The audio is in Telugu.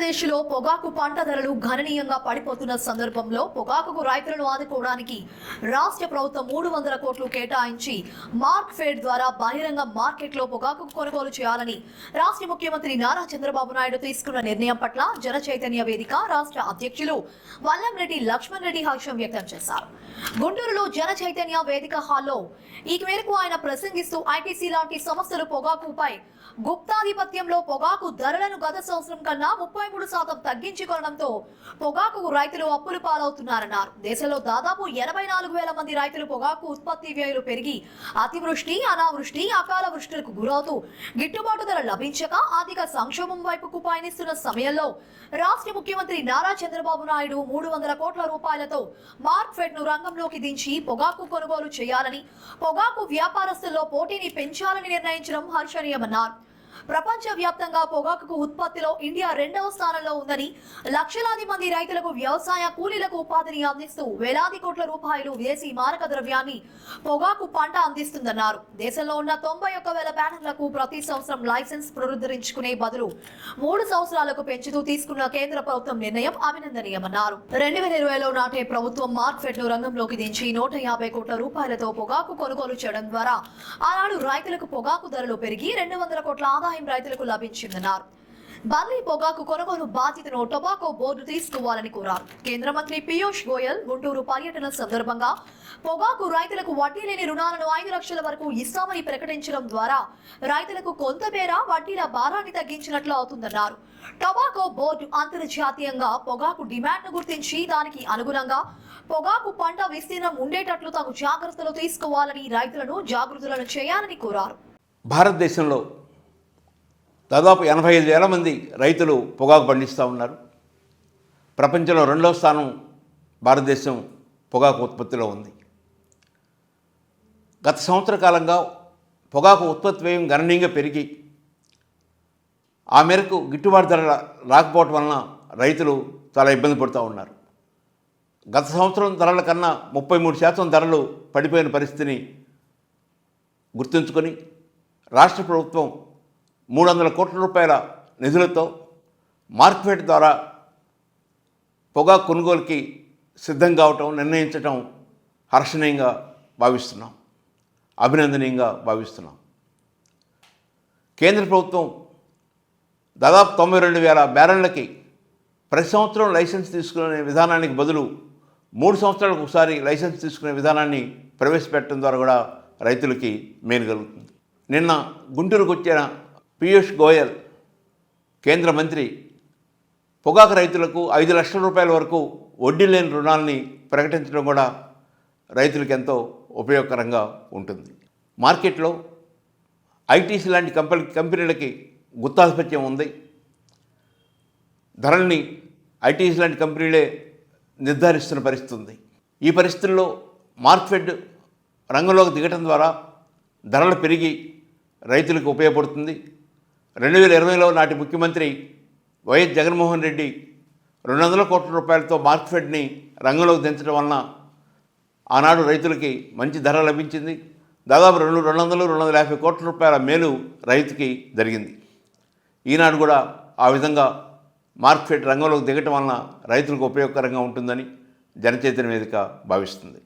ఆంధ్రప్రదేశ్లో పొగాకు పంట ధరలు గణనీయంగా పడిపోతున్న సందర్భంలో పొగాకుకు రైతులను ఆదుకోవడానికి రాష్ట్ర ప్రభుత్వం 300 కోట్లు కేటాయించి మార్క్ ఫెడ్ ద్వారా బహిరంగ మార్కెట్లో పొగాకు కొనుగోలు చేయాలని రాష్ట్ర ముఖ్యమంత్రి నారా చంద్రబాబు నాయుడు తీసుకున్న నిర్ణయం పట్ల జన చైతన్య వేదిక రాష్ట్ర అధ్యక్షులు వల్లంరెడ్డి లక్ష్మణ్ రెడ్డి హర్షం వ్యక్తం చేశారు. గుంటూరులో జన చైతన్య వేదిక హాల్లో ఈ మేరకు ఆయన ప్రసంగిస్తూ ఐటీసీ లాంటి సంస్థలు పొగాకుపై గుప్తాధిపత్యంలో పొగాకు ధరలను గత సంవత్సరం కన్నా 33% తగ్గించి కొనడంతో పొగాకు రైతులు అప్పులు పాలవుతున్నారన్నారు. దేశంలో దాదాపు 84,000 మంది రైతులు పొగాకు ఉత్పత్తి వ్యయాలు పెరిగి అతివృష్టి, అనావృష్టి, అకాల వృష్టిలకు గురవుతూ గిట్టుబాటు ధర లభించక ఆర్థిక సంక్షోభం వైపుకు పయనిస్తున్న సమయంలో రాష్ట్ర ముఖ్యమంత్రి నారా చంద్రబాబు నాయుడు 300 కోట్ల రూపాయలతో మార్క్ ఫెడ్ ను రంగంలోకి దించి పొగాకు కొనుగోలు చేయాలని, పొగాకు వ్యాపారస్తుల్లో పోటీని పెంచాలని నిర్ణయించడం హర్షణీయమన్నారు. ప్రపంచ వ్యాప్తంగా పొగాకు ఉత్పత్తిలో ఇండియా 2వ స్థానంలో ఉందని, లక్షలాది మంది రైతులకు వ్యవసాయ కూలీలకు ఉపాధిని అందిస్తూ వేలాది కోట్ల రూపాయలు విదేశీ మారక ద్రవ్యాన్ని పొగాకు పంట అందిస్తుందన్నారు. దేశంలో ఉన్న 91,000 బ్యానర్లకు ప్రతి సంవత్సరం లైసెన్స్ పునరుద్ధరించుకునే బదులు 3 సంవత్సరాలకు పెంచుతూ తీసుకున్న కేంద్ర ప్రభుత్వం నిర్ణయం అభినందనీయమన్నారు. 2020లో నాటే ప్రభుత్వం మార్క్ ఫెడ్ ను రంగంలోకి దించి 150 కోట్ల రూపాయలతో పొగాకు కొనుగోలు చేయడం ద్వారా ఆనాడు రైతులకు పొగాకు ధరలు పెరిగి 200 కోట్ల ఆదాయం రైతులకు లభించిందన్నారు. బర్లీ పొగాకు కొనుగోలు బాధ్యతను టొబాకో బోర్డు తీసుకోవాలని కోరారు. కేంద్ర మంత్రి పీయూష్ గోయల్ గుంటూరు పర్యటన సందర్భంగా పొగాకు రైతులకు వడ్డీ లేని రుణాలను 5 లక్షల వరకు ఇస్తామని ప్రకటించడం ద్వారా రైతులకు కొంతమేర వడ్డీల భారాన్ని తగ్గించినట్లు అవుతుందన్నారు. టొబాకో బోర్డు అంతర్జాతీయంగా పొగాకు డిమాండ్ను గుర్తించి దానికి అనుగుణంగా పొగాకు పంట విస్తీర్ణం ఉండేటట్లు తగు జాగ్రత్తలు తీసుకోవాలని, రైతులను జాగృతులను చేయాలని కోరారు. భారతదేశంలో దాదాపు 85,000 మంది రైతులు పొగాకు పండిస్తూ ఉన్నారు. ప్రపంచంలో 2వ స్థానం భారతదేశం పొగాకు ఉత్పత్తిలో ఉంది. గత సంవత్సర కాలంగా పొగాకు ఉత్పత్తి వ్యయం గణనీయంగా పెరిగి ఆ మేరకు గిట్టుబాటు ధర రాకపోవటం వలన రైతులు చాలా ఇబ్బంది పడుతూ ఉన్నారు. గత సంవత్సరం ధరల కన్నా 33% ధరలు పడిపోయిన పరిస్థితిని గుర్తుంచుకొని రాష్ట్ర ప్రభుత్వం 300 కోట్ల రూపాయల నిధులతో మార్క్ ఫెడ్ ద్వారా పొగాకు కొనుగోలుకి సిద్ధం కావటం, నిర్ణయించటం హర్షణీయంగా భావిస్తున్నాం, అభినందనీయంగా భావిస్తున్నాం. కేంద్ర ప్రభుత్వం దాదాపు 92,000 బ్యారెళ్లకి ప్రతి సంవత్సరం లైసెన్స్ తీసుకునే విధానానికి బదులు 3 సంవత్సరాలకు ఒకసారి లైసెన్స్ తీసుకునే విధానాన్ని ప్రవేశపెట్టడం ద్వారా కూడా రైతులకి మేలు కలుగుతుంది. నిన్న గుంటూరుకు వచ్చిన పీయూష్ గోయల్ కేంద్ర మంత్రి పొగాకు రైతులకు 5 లక్షల రూపాయల వరకు వడ్డీ లేని రుణాలని ప్రకటించడం కూడా రైతులకు ఎంతో ఉపయోగకరంగా ఉంటుంది. మార్కెట్లో ఐటీసీ లాంటి కంపెనీలకి గుత్తాధిపత్యం ఉంది. ధరల్ని ఐటీసీ లాంటి కంపెనీలే నిర్ధారిస్తున్న పరిస్థితి ఉంది. ఈ పరిస్థితుల్లో మార్క్ ఫెడ్ రంగంలోకి దిగటం ద్వారా ధరలు పెరిగి రైతులకు ఉపయోగపడుతుంది. 2020లో నాటి ముఖ్యమంత్రి వైఎస్ జగన్మోహన్ రెడ్డి 200 కోట్ల రూపాయలతో మార్క్ ఫెడ్ని రంగంలోకి దించడం వలన ఆనాడు రైతులకి మంచి ధర లభించింది. దాదాపు 250 కోట్ల రూపాయల మేలు రైతుకి జరిగింది. ఈనాడు కూడా ఆ విధంగా మార్క్ ఫెడ్ రంగంలోకి దిగటం వలన రైతులకు ఉపయోగకరంగా ఉంటుందని జనచైతన్య వేదిక భావిస్తుంది.